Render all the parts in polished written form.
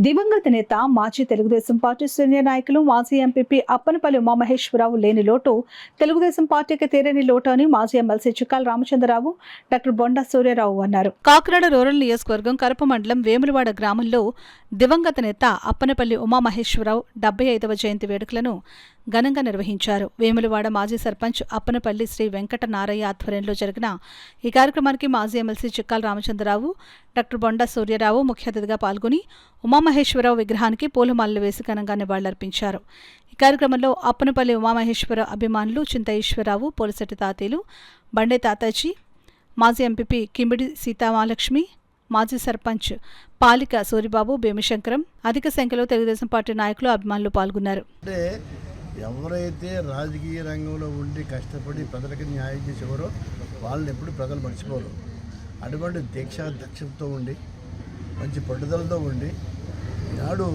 దివంగత నేత మాజీ తెలుగుదేశం పార్టీ సీనియర్ నాయకులు మాజీ ఎంపీపీ అప్పనపల్లి ఉమామహేశ్వరరావు లేని లోటు తెలుగుదేశం పార్టీకి తీరని లోటు అని మాజీ ఎమ్మెల్సీ చిక్కాల రామచంద్రరావు డాక్టర్ బొండా సూర్యారావు అన్నారు. కాకినాడ రూరల్ నియోజకవర్గం కరప మండలం వేములవాడ గ్రామంలో దివంగత నేత అప్పనపల్లి ఉమామహేశ్వరరావు 75వ జయంతి వేడుకలను ఘనంగా నిర్వహించారు. వేములవాడ మాజీ సర్పంచ్ అప్పనపల్లి శ్రీ వెంకట నారయ్య ఆధ్వర్యంలో జరిగిన ఈ కార్యక్రమానికి మాజీ ఎమ్మెల్సీ చిక్కాల రామచంద్రరావు డాక్టర్ బొండా సూర్యారావు ముఖ్య అతిథిగా పాల్గొని ఉమామహేశ్వరరావు విగ్రహానికి పూలమాలలు వేసి ఘనంగా నివాళులర్పించారు. ఈ కార్యక్రమంలో అప్పనపల్లి ఉమామహేశ్వర అభిమానులు చింత ఈశ్వరరావు, పోలిశెట్టి తాతయ్యలు, బండే తాతాజీ, మాజీ ఎంపీపీ కిమిడి సీతామహాలక్ష్మి, మాజీ సర్పంచ్ పాలిక సూరిబాబు, భీమశంకరం, అధిక సంఖ్యలో తెలుగుదేశం పార్టీ నాయకులు, అభిమానులు పాల్గొన్నారు. ఎవరైతే రాజకీయ రంగంలో ఉండి కష్టపడి ప్రజలకు న్యాయం చేసేవారో వాళ్ళని ఎప్పుడు ప్రజలు మర్చిపోరు. అటువంటి దక్షతతో ఉండి మంచి పట్టుదలతో ఉండి ఈనాడు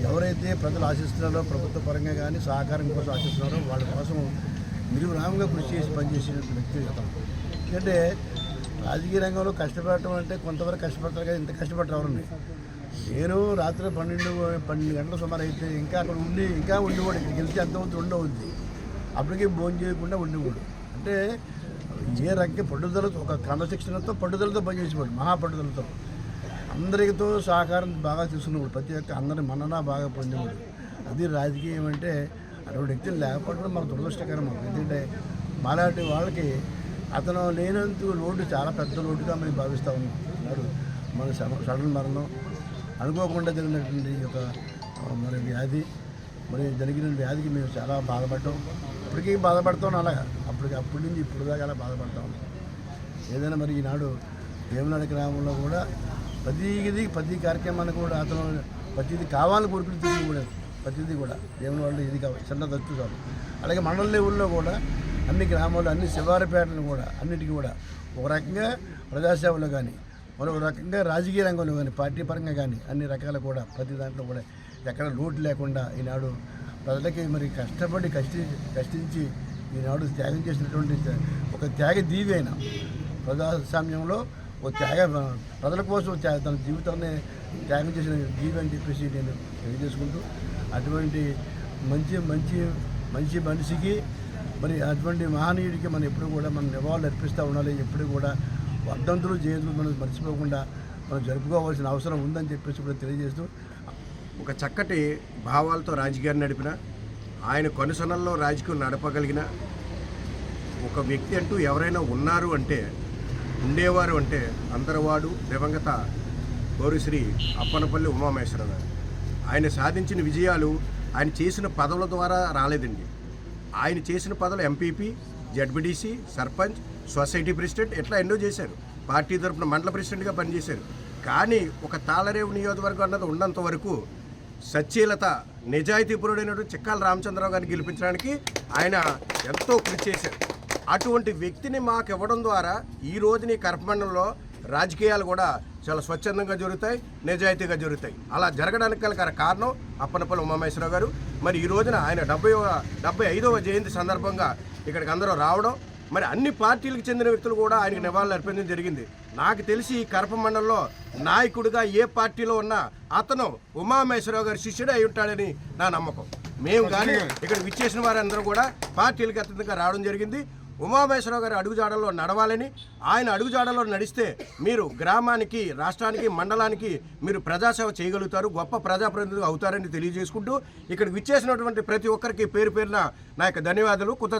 ఎవరైతే ప్రజలు ఆశిస్తున్నారో ప్రభుత్వ పరంగా కానీ సహకారం కోసం ఆశిస్తున్నారో వాళ్ళ కోసం నిర్విరామంగా కృషి చేసి పనిచేసిన వ్యక్తి అతను. ఎందుకంటే రాజకీయ రంగంలో కష్టపడటం అంటే కొంతవరకు కష్టపడతారు కదా, ఇంత కష్టపడరు ఎవరండి. నేను రాత్రి 12 గంటల సుమారు అయితే ఇంకా అక్కడ ఉండేవాడు. ఇక్కడ గెలిచి అంతమంది ఉండవద్ది, అప్పటికే భోజనం చేయకుండా ఉండేవాడు. అంటే ఏ రకంగా పట్టుదలతో, ఒక క్రమశిక్షణతో పట్టుదలతో పనిచేసేవాడు, మహాపట్టుదలతో అందరితో సహకారం బాగా తీసుకునేవాడు. ప్రతి ఒక్క అందరి మన్నన బాగా పొందేవాడు. అది రాజకీయం అంటే అటువంటి వ్యక్తులు లేకపోవడం మాకు దురదృష్టకరం. ఎందుకంటే మాలాంటి వాళ్ళకి అతను లేనందుకు లోటు చాలా పెద్ద లోటుగా మేము భావిస్తూ ఉన్నాడు. మన సడన్ మరణం, అనుకోకుండా జరిగినటువంటి ఒక మరి వ్యాధి, మరి జరిగిన వ్యాధికి మేము చాలా బాధపడ్డాం. ఇప్పటికీ బాధపడతాం. అలాగా అప్పటి నుంచి ఇప్పుడు దాకా అలా బాధపడతాం. ఏదైనా మరి ఈనాడు వేములవాడ గ్రామంలో కూడా ప్రతి కార్యక్రమాన్ని కూడా అతను ప్రతిదీ కావాలని కోరుకుని తిరిగి కూడా ప్రతిదీ కూడా వేములవాడలో ఇది కావాలి, చిన్న దత్తు కాదు. అలాగే మండల లెవెల్లో కూడా అన్ని గ్రామాల్లో, అన్ని శివారిపేటలు కూడా అన్నిటికీ కూడా ఒక రకంగా ప్రజాసేవలో కానీ, మరొక రకంగా రాజకీయ రంగంలో కానీ, పార్టీ పరంగా కానీ అన్ని రకాలు కూడా ప్రతి దాంట్లో కూడా ఎక్కడ లోటు లేకుండా ఈనాడు ప్రజలకి మరి కష్టించి ఈనాడు త్యాగం చేసినటువంటి ఒక త్యాగ దీవి అయిన ప్రజాస్వామ్యంలో ఒక ప్రజల కోసం తన జీవితాన్ని త్యాగం చేసిన జీవి అని చెప్పేసి నేను తెలియజేసుకుంటూ, అటువంటి మంచి మనిషికి మరి అటువంటి మహనీయుడికి మనం ఎప్పుడు కూడా మనం నివాళులు అర్పిస్తూ ఉండాలి. ఎప్పుడు కూడా వర్ధంతులు జయంతులు మనం మర్చిపోకుండా మనం జరుపుకోవాల్సిన అవసరం ఉందని చెప్పేసి కూడా తెలియజేస్తూ, ఒక చక్కటి భావాలతో రాజకీయాన్ని నడిపిన, ఆయన కొనసనల్లో రాజకీయం నడపగలిగిన ఒక వ్యక్తి అంటూ ఎవరైనా ఉన్నారు అంటే, ఉండేవారు అంటే అందరవాడు దివంగత గౌరీశ్రీ అప్పనపల్లి ఉమామహేశ్వరరావు గారు. ఆయన సాధించిన విజయాలు ఆయన చేసిన పదవుల ద్వారా రాలేదండి. ఆయన చేసిన పదవులు MPP, ZPTC, sarpanch, society president ఇట్లా ఎన్నో చేశారు. పార్టీ తరఫున మండల ప్రెసిడెంట్గా పనిచేశారు. కానీ ఒక తాళరేవు నియోజకవర్గం అన్నది ఉన్నంత వరకు సచ్చీలత, నిజాయితీపరుడైనటువంటి చిక్కాల రామచంద్రరావు గారిని గెలిపించడానికి ఆయన ఎంతో కృషి చేశారు. అటువంటి వ్యక్తిని మాకు ఇవ్వడం ద్వారా ఈ రోజుని కరపమండలంలో రాజకీయాలు కూడా చాలా స్వచ్ఛందంగా జరుగుతాయి, నిజాయితీగా జరుగుతాయి. అలా జరగడానికి గల కారణం అప్పనపల్లి ఉమామహేశ్వరరావు గారు. మరి ఈ రోజున ఆయన 75వ జయంతి సందర్భంగా ఇక్కడికి అందరూ రావడం, మరి అన్ని పార్టీలకు చెందిన వ్యక్తులు కూడా ఆయనకు నివాళులు అర్పించడం జరిగింది. నాకు తెలిసి ఈ కరప మండలంలో నాయకుడిగా ఏ పార్టీలో ఉన్నా అతను ఉమామహేశ్వరరావు గారి శిష్యుడే అయి ఉంటాడని నా నమ్మకం. మేము కానీ ఇక్కడ విచ్చేసిన వారందరూ కూడా పార్టీలకు అతీతంగా రావడం జరిగింది. ఉమామహేశ్వరరావు గారి అడుగుజాడల్లో నడవాలని, ఆయన అడుగుజాడల్లో నడిస్తే మీరు గ్రామానికి, రాష్ట్రానికి, మండలానికి మీరు ప్రజాసేవ చేయగలుగుతారు, గొప్ప ప్రజాప్రతినిధులు అవుతారని తెలియజేసుకుంటూ ఇక్కడికి విచ్చేసినటువంటి ప్రతి ఒక్కరికి పేరు పేరున నా యొక్క ధన్యవాదాలు.